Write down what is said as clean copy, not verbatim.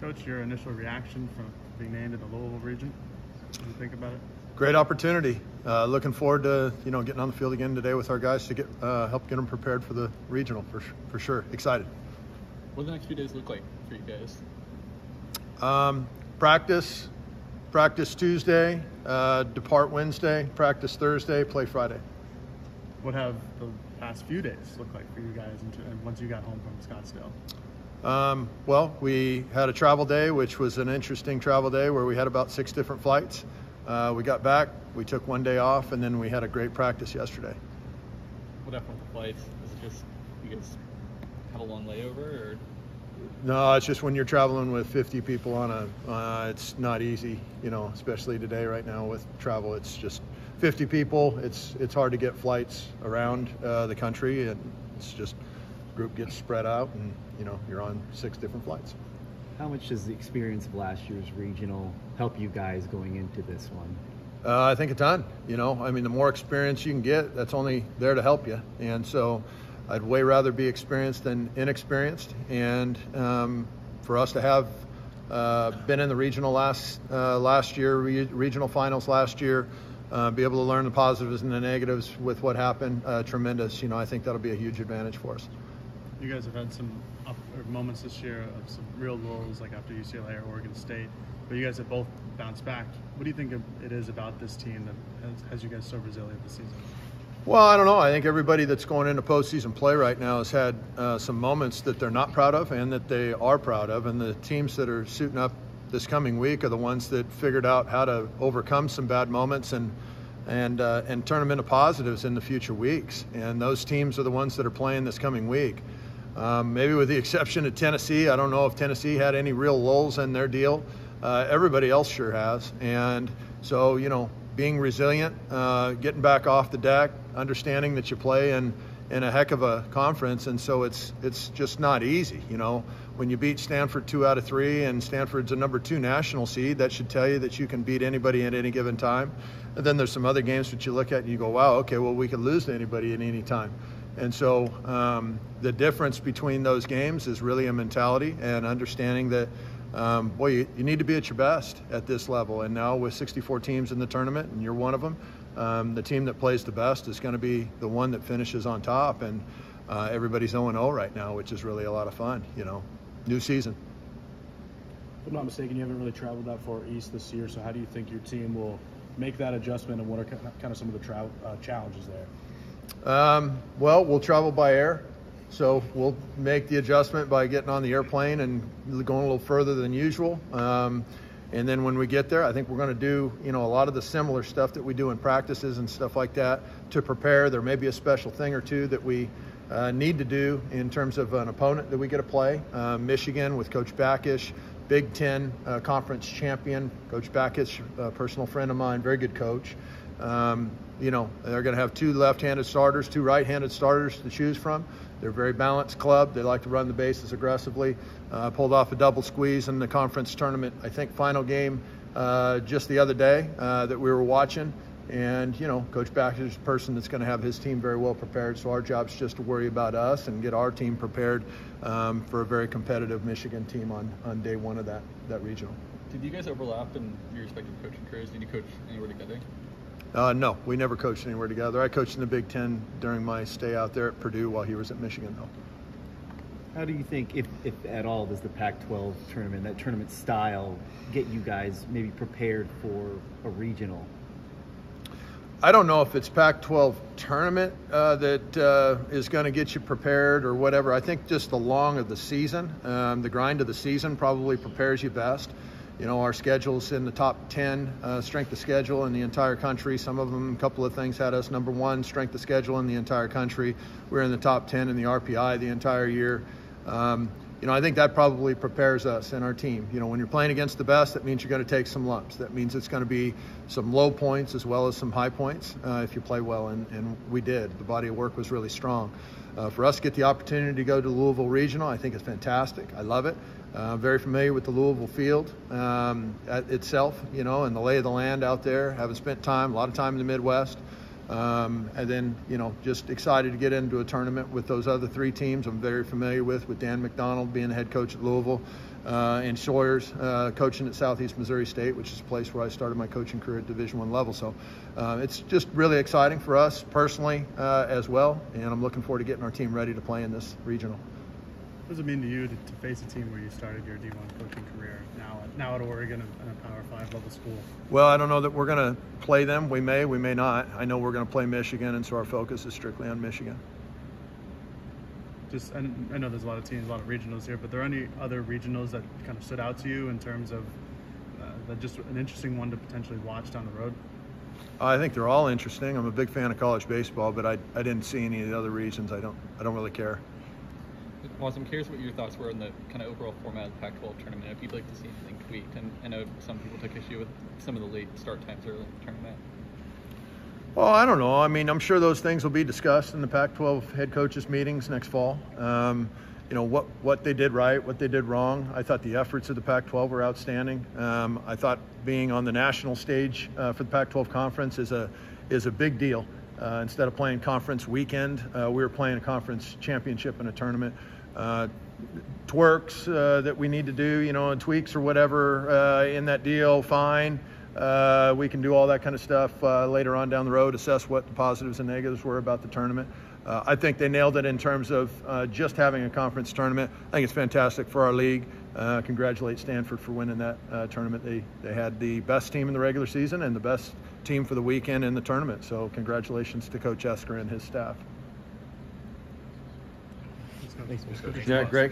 Coach, your initial reaction from being named in the Louisville region? What do you think about it? Great opportunity. Looking forward to getting on the field again today with our guys to help get them prepared for the regional for sure. Excited. What do the next few days look like for you guys? Practice Tuesday, depart Wednesday, practice Thursday, play Friday. What have the past few days looked like for you guys once you got home from Scottsdale? Well, we had a travel day, which was an interesting travel day where we had about 6 different flights. We got back, we took 1 day off, and then we had a great practice yesterday. What happened with the flights? Is it just you guys had a long layover, or? No, it's just when you're traveling with 50 people it's not easy, especially today right now with travel. It's just 50 people. It's hard to get flights around the country, and it's just group gets spread out, and you're on 6 different flights. How much does the experience of last year's regional help you guys going into this one? I think a ton. The more experience you can get, that's only there to help you. And so I'd way rather be experienced than inexperienced. And for us to have been in the regional last year, regional finals last year, be able to learn the positives and the negatives with what happened, tremendous. I think that'll be a huge advantage for us. You guys have had some moments this year of some real lows, like after UCLA or Oregon State, but you guys have both bounced back. What do you think it is about this team that has you guys so resilient this season? Well, I don't know. I think everybody that's going into postseason play right now has had some moments that they're not proud of and that they are proud of, and the teams that are suiting up this coming week are the ones that figured out how to overcome some bad moments and turn them into positives in the future weeks. And those teams are the ones that are playing this coming week. Maybe with the exception of Tennessee. I don't know if Tennessee had any real lulls in their deal. Everybody else sure has. And so, being resilient, getting back off the deck, understanding that you play in a heck of a conference. And so it's just not easy. When you beat Stanford 2 out of 3 and Stanford's a number 2 national seed, that should tell you that you can beat anybody at any given time. And then there's some other games that you look at and you go, wow, okay, well, we could lose to anybody at any time. And so the difference between those games is really a mentality and understanding that, you need to be at your best at this level. And now with 64 teams in the tournament, and you're one of them, the team that plays the best is going to be the one that finishes on top. And everybody's 0-0 right now, which is really a lot of fun, New season. If I'm not mistaken, you haven't really traveled that far east this year, so how do you think your team will make that adjustment, and what are kind of some of the challenges there? Well, we'll travel by air, so we'll make the adjustment by getting on the airplane and going a little further than usual. And then when we get there, I think we're going to do, a lot of the similar stuff that we do in practices and stuff like that to prepare. There may be a special thing or two that we need to do in terms of an opponent that we get to play. Michigan with Coach Backish, Big Ten conference champion. Coach Backish, a personal friend of mine, very good coach. They're going to have 2 left-handed starters, 2 right-handed starters to choose from. They're a very balanced club. They like to run the bases aggressively. Pulled off a double squeeze in the conference tournament, I think, final game just the other day that we were watching. And, Coach Baxter is a person that's going to have his team very well prepared. So our job's just to worry about us and get our team prepared for a very competitive Michigan team on day 1 of that regional. Did you guys overlap in your respective coaching careers? Did you coach anywhere together? No, we never coached anywhere together. I coached in the Big Ten during my stay out there at Purdue while he was at Michigan, though. How do you think, if at all, does the Pac-12 tournament, that tournament style, get you guys maybe prepared for a regional? I don't know if it's Pac-12 tournament that is going to get you prepared or whatever. I think just the long of the season, the grind of the season probably prepares you best. Our schedule's in the top 10 strength of schedule in the entire country. Some of them, a couple of things had us number 1 strength of schedule in the entire country. We're in the top 10 in the RPI the entire year. I think that probably prepares us and our team. When you're playing against the best, that means you're going to take some lumps. That means it's going to be some low points as well as some high points if you play well, and we did. The body of work was really strong. For us to get the opportunity to go to Louisville Regional, I think it's fantastic. I love it. Very familiar with the Louisville field itself, and the lay of the land out there. Having spent a lot of time in the Midwest. And then, just excited to get into a tournament with those other 3 teams I'm very familiar with Dan McDonald being the head coach at Louisville, and Sawyer's coaching at Southeast Missouri State, which is a place where I started my coaching career at Division I level. So it's just really exciting for us personally as well, and I'm looking forward to getting our team ready to play in this regional. What does it mean to you to face a team where you started your D1 coaching career now at Oregon and a Power 5 level school? Well, I don't know that we're going to play them. We may not. I know we're going to play Michigan, and so our focus is strictly on Michigan. I know there's a lot of teams, a lot of regionals here, but are there any other regionals that kind of stood out to you in terms of just an interesting one to potentially watch down the road? I think they're all interesting. I'm a big fan of college baseball, but I didn't see any of the other reasons. I don't really care. Waz, I'm curious what your thoughts were on the kind of overall format of the Pac-12 tournament. If you'd like to see anything tweaked, and I know some people took issue with some of the late start times early in the tournament. Well, I don't know. I mean, I'm sure those things will be discussed in the Pac-12 head coaches meetings next fall. What they did right, what they did wrong. I thought the efforts of the Pac-12 were outstanding. I thought being on the national stage for the Pac-12 conference is a big deal. Instead of playing conference weekend, we were playing a conference championship in a tournament. Twerks that we need to do, and tweaks or whatever in that deal, fine. We can do all that kind of stuff later on down the road, assess what the positives and negatives were about the tournament. I think they nailed it in terms of just having a conference tournament. I think it's fantastic for our league. Congratulate Stanford for winning that tournament. They had the best team in the regular season and the best team for the weekend in the tournament. So congratulations to Coach Esker and his staff. Thanks, Yeah, great.